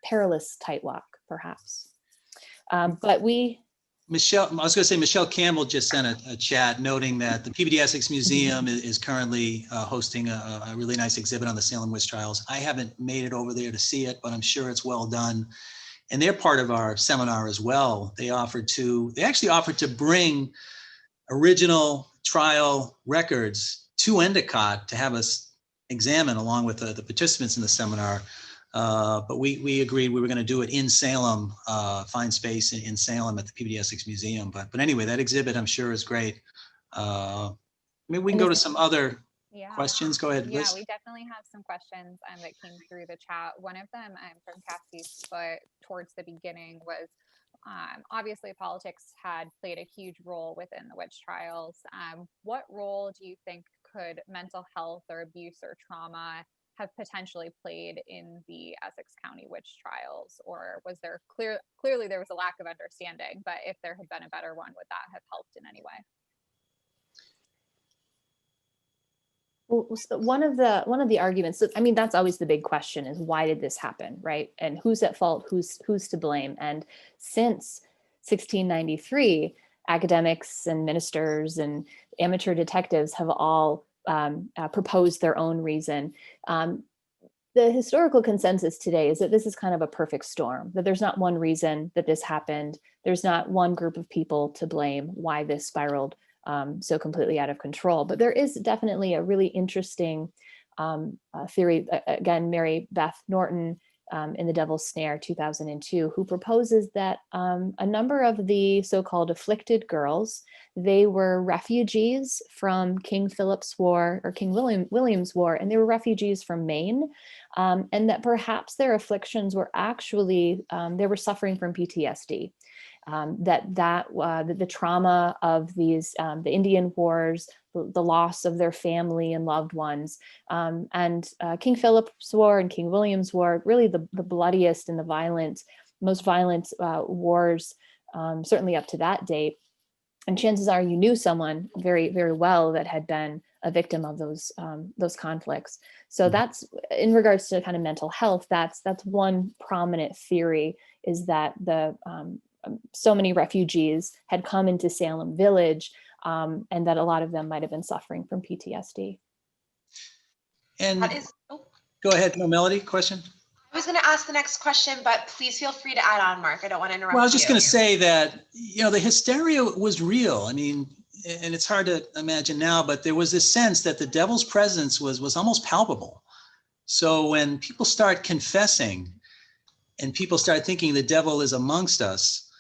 perilous tight walk, perhaps. But Michelle, I was going to say, Michelle Campbell just sent a chat noting that the PBD Essex Museum is currently hosting a really nice exhibit on the Salem witch trials. I haven't made it over there to see it, but I'm sure it's well done. And they're part of our seminar as well. They actually offered to bring original trial records to Endicott to have us examine along with the participants in the seminar. But we agreed we were going to do it in Salem, find space in Salem at the PBD Essex Museum. But anyway, that exhibit I'm sure is great. Maybe we can go to some other questions. Go ahead, Liz. Yeah, we definitely have some questions that came through the chat. One of them from Cassie's foot towards the beginning was, obviously politics had played a huge role within the witch trials. What role do you think could mental health or abuse or trauma have potentially played in the Essex County witch trials? Or was there clearly there was a lack of understanding, but if there had been a better one, would that have helped in any way? Well, one of the arguments, I mean, that's always the big question, is why did this happen, right? And who's at fault, who's to blame? And since 1693, academics and ministers and amateur detectives have all proposed their own reason. The historical consensus today is that this is kind of a perfect storm, that there's not one reason that this happened. There's not one group of people to blame why this spiraled so completely out of control. But there is definitely a really interesting theory, again, Mary Beth Norton in The Devil's Snare, 2002, who proposes that a number of the so-called afflicted girls, they were refugees from King Philip's War, or King William's War, and they were refugees from Maine, and that perhaps their afflictions were actually, they were suffering from PTSD. The trauma of these, the Indian Wars, the loss of their family and loved ones, and King Philip's War and King William's War, really the bloodiest and the most violent wars, certainly up to that date. And chances are you knew someone very, very well that had been a victim of those conflicts. So that's, in regards to kind of mental health, that's one prominent theory, is that so many refugees had come into Salem Village, and that a lot of them might have been suffering from PTSD. And go ahead, no, Melody, question? I was going to ask the next question, but please feel free to add on, Mark. I don't want to interrupt you. Well, I was just going to say that, the hysteria was real. I mean, and it's hard to imagine now, but there was this sense that the devil's presence was almost palpable. So when people start confessing and people start thinking the devil is amongst us,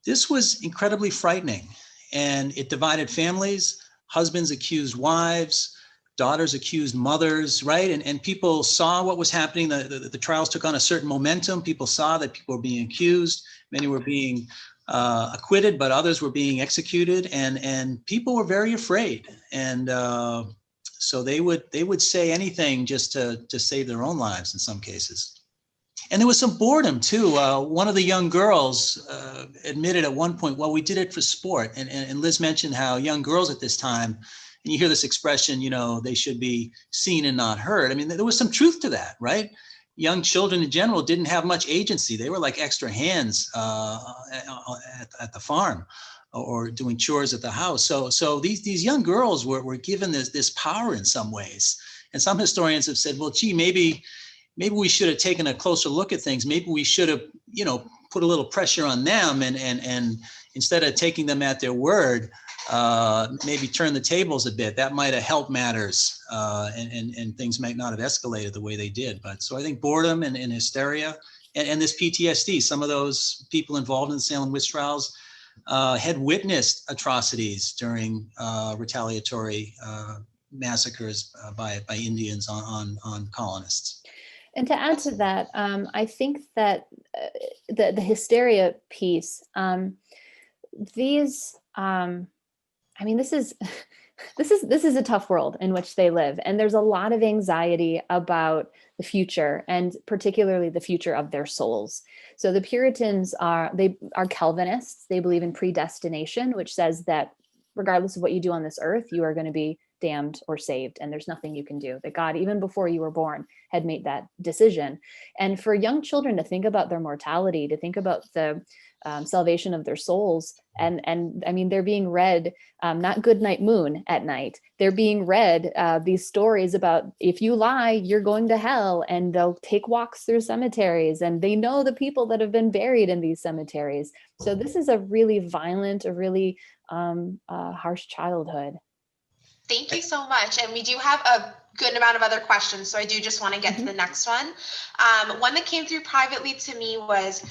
this was incredibly frightening, and it divided families. Husbands accused wives, daughters accused mothers, right? And people saw what was happening. The trials took on a certain momentum. People saw that people were being accused. Many were being acquitted, but others were being executed, and people were very afraid. And so they would say anything just to save their own lives in some cases. And there was some boredom too. One of the young girls admitted at one point, well, we did it for sport. And Liz mentioned how young girls at this time, and you hear this expression, they should be seen and not heard. I mean, there was some truth to that, right? Young children in general didn't have much agency. They were like extra hands at the farm or doing chores at the house. So these young girls were given this power in some ways. And some historians have said, well, gee, maybe we should have taken a closer look at things. Maybe we should have, put a little pressure on them and instead of taking them at their word, maybe turn the tables a bit. That might have helped matters, and things might not have escalated the way they did. But so I think boredom and hysteria and this PTSD, some of those people involved in the Salem witch trials had witnessed atrocities during retaliatory massacres by Indians on colonists. And to add to that, I think that the hysteria piece, this is this is a tough world in which they live, and there's a lot of anxiety about the future, and particularly the future of their souls. So the Puritans are Calvinists. They believe in predestination, which says that regardless of what you do on this earth, you are going to be damned or saved, and there's nothing you can do. That God, even before you were born, had made that decision. And for young children to think about their mortality, to think about the salvation of their souls, and I mean, they're being read not Good Night Moon at night. They're being read these stories about if you lie, you're going to hell, and they'll take walks through cemeteries, and they know the people that have been buried in these cemeteries. So this is a really violent, a really harsh childhood. Thank you so much. And we do have a good amount of other questions, so I do just want to get to the next one. One that came through privately to me was,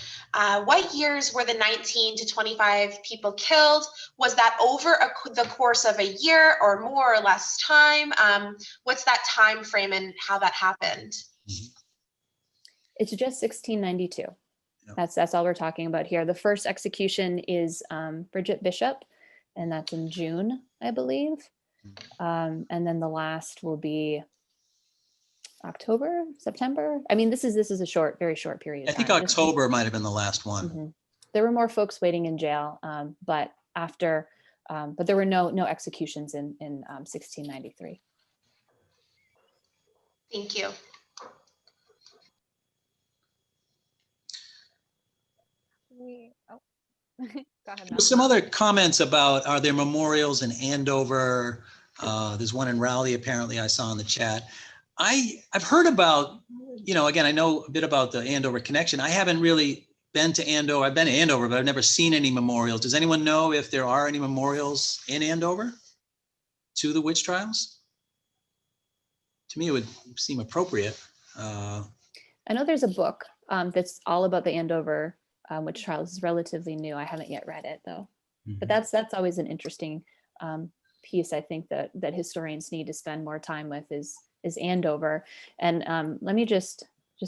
what years were the 19 to 25 people killed? Was that over the course of a year or more or less time? What's that time frame and how that happened? It's just 1692. Yep. That's all we're talking about here. The first execution is Bridget Bishop, and that's in June, I believe. And then the last will be October, September. I mean, this is a short, very short period of I think time. October might have been the last one. Mm-hmm. There were more folks waiting in jail, but there were no executions in 1693. Thank you. Go ahead. There's some other comments about, are there memorials in Andover? There's one in Raleigh, apparently, I saw in the chat. I've heard about, again, I know a bit about the Andover connection. I haven't really been to Andover. I've been to Andover, but I've never seen any memorials. Does anyone know if there are any memorials in Andover to the witch trials? To me, it would seem appropriate. I know there's a book that's all about the Andover witch trials. Is relatively new. I haven't yet read it though. Mm-hmm. But that's always an interesting piece. I think that historians need to spend more time with is Andover. And let me just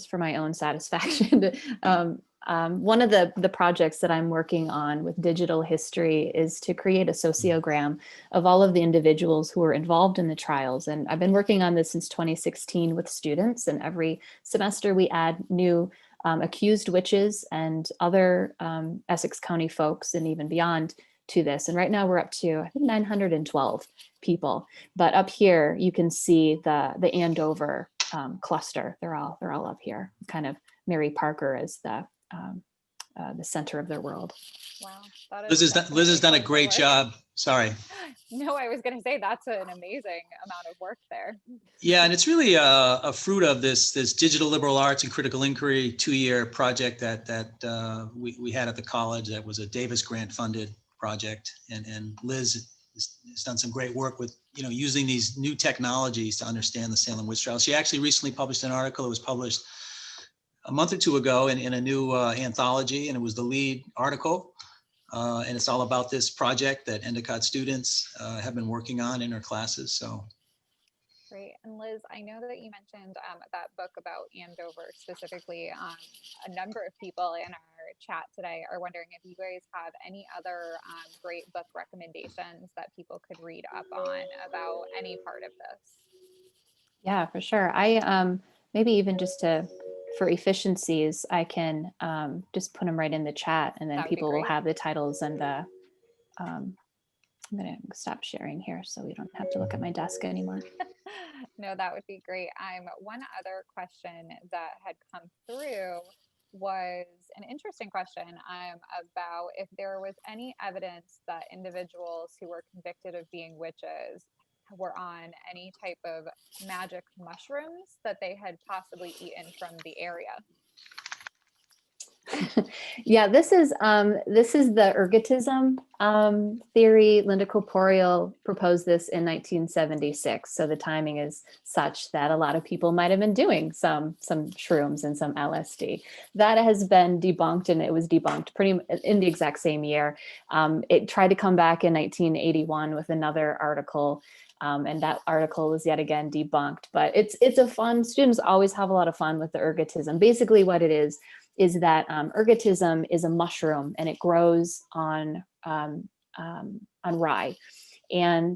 for my own satisfaction, one of the projects that I'm working on with digital history is to create a sociogram of all of the individuals who were involved in the trials. And I've been working on this since 2016 with students, and every semester we add new accused witches and other Essex County folks and even beyond to this. And right now we're up to, I think, 912 people. But up here you can see the Andover cluster. They're all up here. Kind of Mary Parker is the center of their world. Wow. Liz has done a great job. Sorry. No, I was going to say that's an amazing amount of work there. Yeah, and it's really a fruit of this digital liberal arts and critical inquiry 2-year project that we had at the college. That was a Davis grant funded project, and Liz has done some great work with using these new technologies to understand the Salem witch trials. She actually recently published an article. It was published a month or two ago in a new anthology, and it was the lead article. And it's all about this project that Endicott students have been working on in their classes. So great. And Liz, I know that you mentioned that book about Andover specifically. A number of people in our chat today are wondering if you guys have any other great book recommendations that people could read up on about any part of this. Yeah, for sure. I maybe even just for efficiencies, I can just put them right in the chat, and then people will have the titles and the, I'm going to stop sharing here so we don't have to look at my desk anymore. No, that would be great. One other question that had come through was an interesting question about if there was any evidence that individuals who were convicted of being witches were on any type of magic mushrooms that they had possibly eaten from the area. Yeah, this is the ergotism theory. Linda Corporeal proposed this in 1976. So the timing is such that a lot of people might have been doing some shrooms and some LSD. That has been debunked, and it was debunked pretty in the exact same year. It tried to come back in 1981 with another article. And that article was yet again debunked, but it's a fun, students always have a lot of fun with the ergotism. Basically what it is that ergotism is a mushroom, and it grows on rye. and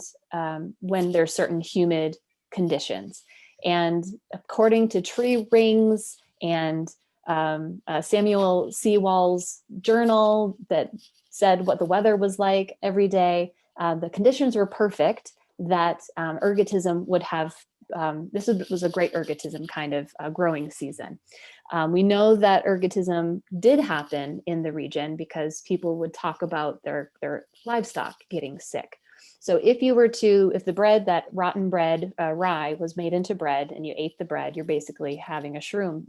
when there's certain humid conditions. And according to tree rings and Samuel Sewall's journal that said what the weather was like every day, the conditions were perfect, that ergotism would have, this was a great ergotism kind of growing season. We know that ergotism did happen in the region because people would talk about their livestock getting sick. So if the bread, that rotten bread, rye, was made into bread and you ate the bread, you're basically having a shroom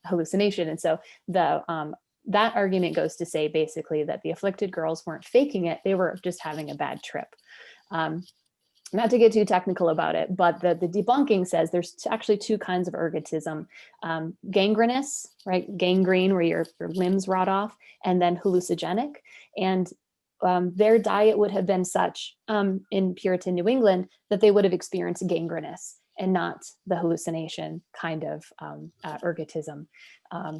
hallucination. And so that argument goes to say basically that the afflicted girls weren't faking it, they were just having a bad trip. Not to get too technical about it, but the debunking says there's actually two kinds of ergotism: gangrenous, right? Gangrene, where your limbs rot off, and then hallucinogenic. And their diet would have been such in Puritan New England that they would have experienced gangrenous and not the hallucination kind of ergotism.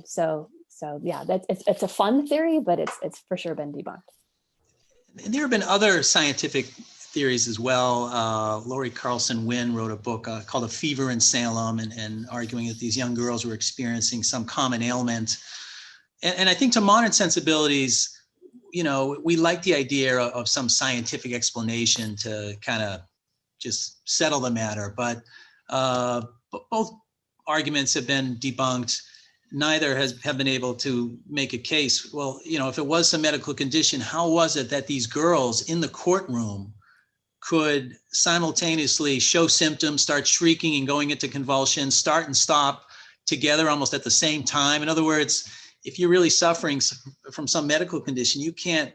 So yeah, it's a fun theory, but it's for sure been debunked. And there have been other scientific theories as well. Lori Carlson Wynn wrote a book called A Fever in Salem, and arguing that these young girls were experiencing some common ailment. And I think to modern sensibilities, we like the idea of some scientific explanation to kind of just settle the matter, but both arguments have been debunked. Neither have been able to make a case. Well, if it was some medical condition, how was it that these girls in the courtroom could simultaneously show symptoms, start shrieking and going into convulsions, start and stop together almost at the same time? In other words, if you're really suffering from some medical condition, you can't,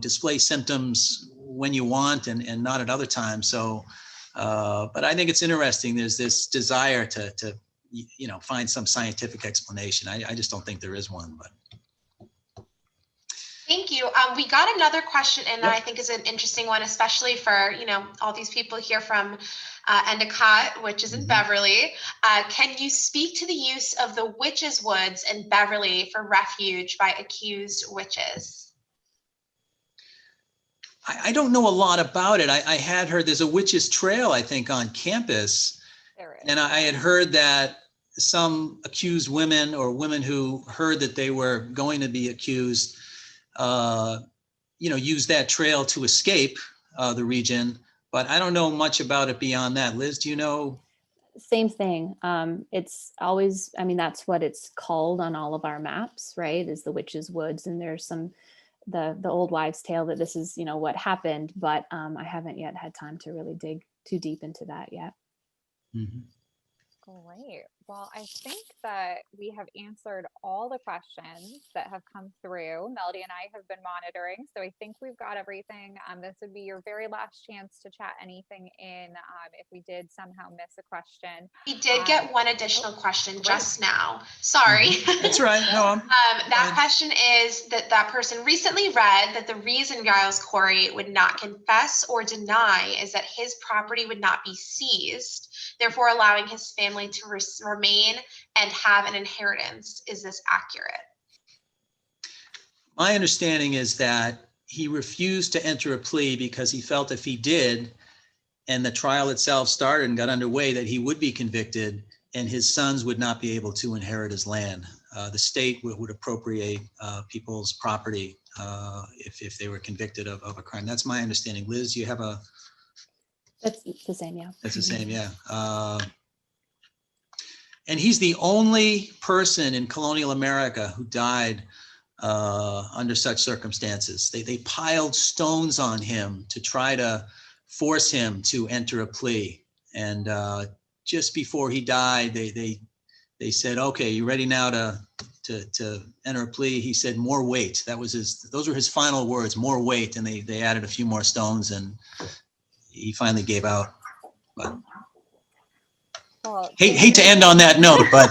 display symptoms when you want and not at other times. So, but I think it's interesting. There's this desire to find some scientific explanation. I just don't think there is one, but. Thank you. We got another question in that Yep. I think is an interesting one, especially for, all these people here from Endicott, which is in Beverly. Can you speak to the use of the witches' woods in Beverly for refuge by accused witches? I don't know a lot about it. I had heard there's a witches' trail, I think, on campus. There is. And I had heard that some accused women or women who heard that they were going to be accused use that trail to escape the region, but I don't know much about it beyond that. Liz, do you know? Same thing. It's always, that's what it's called on all of our maps, right? Is the Witches' Woods. And there's the old wives' tale that this is, what happened, but I haven't yet had time to really dig too deep into that yet. Mm-hmm. Great. Well, I think that we have answered all the questions that have come through. Melody and I have been monitoring, so I think we've got everything. This would be your very last chance to chat anything in if we did somehow miss a question. We did get one additional question just now. Sorry. That's right. No, that question is that person recently read that the reason Giles Corey would not confess or deny is that his property would not be seized, therefore allowing his family to remain and have an inheritance. Is this accurate? my understanding is that he refused to enter a plea because he felt if he did, and the trial itself started and got underway, that he would be convicted and his sons would not be able to inherit his land. The state would appropriate people's property if they were convicted of a crime. That's my understanding. Liz, you have a... That's the same, yeah. That's the same, yeah. And he's the only person in colonial America who died under such circumstances. They piled stones on him to try to force him to enter a plea. And just before he died, they said, "Okay, you ready now to enter a plea?" He said, "More weight." Those were his final words, "More weight." And they added a few more stones and he finally gave out. But Well, hate to end on that note, but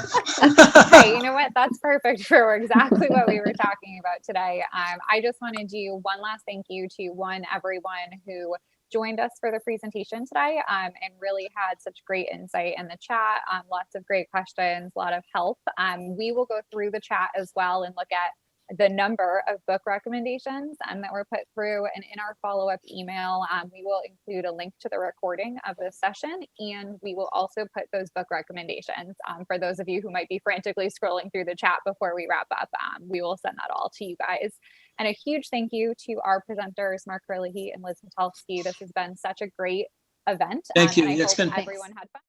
hey, you know what? That's perfect for exactly what we were talking about today. I just want to do one last thank you to everyone who joined us for the presentation today and really had such great insight in the chat. Lots of great questions, a lot of help. We will go through the chat as well and look at the number of book recommendations that were put through. And in our follow-up email, we will include a link to the recording of this session, and we will also put those book recommendations for those of you who might be frantically scrolling through the chat before we wrap up. We will send that all to you guys. And a huge thank you to our presenters, Mark Herlihy and Liz Metelsky. This has been such a great event. Thank you. And I It's hope been everyone had fun.